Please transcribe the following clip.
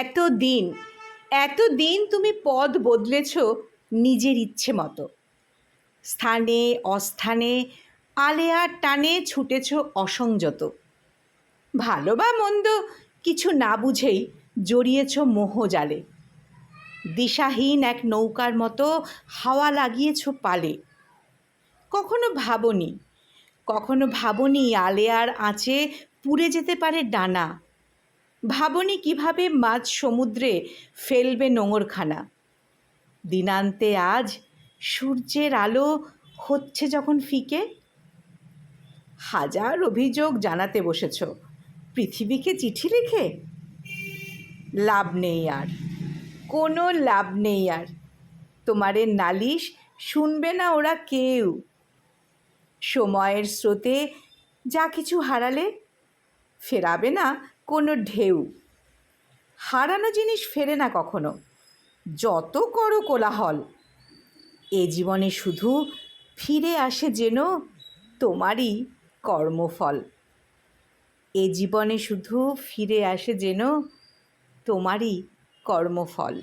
এতদিন এতদিন তুমি পদ বদলেছ নিজের ইচ্ছে মতো। স্থানে অস্থানে আলেয়ার টানে ছুটেছ অসংযত। ভালো বা মন্দ কিছু না বুঝেই জড়িয়েছ মোহজালে। দিশাহীন এক নৌকার মতো হাওয়া লাগিয়েছ পালে। কখনো ভাবনি আলেয়ার আঁচে পুড়ে যেতে পারে ডানা। ভাবনি কিভাবে মাঝ সমুদ্রে ফেলবে নোঙরখানা। দিনান্তে আজ সূর্যের আলো হচ্ছে যখন ফিকে, হাজার অভিযোগ জানাতে বসেছ পৃথিবীকে চিঠি লিখে। লাভ নেই আর, কোনো লাভ নেই আর, তোমারে নালিশ শুনবে না ওরা কেউ। সময়ের স্রোতে যা কিছু হারালে ফেরাবে না কোনো ঢেউ। হারানো জিনিস ফেরে না কখনো, যত করো কোলাহল। এ জীবনে শুধু ফিরে আসে যেন তোমারই কর্মফল। এ জীবনে শুধু ফিরে আসে যেন তোমারই কর্মফল।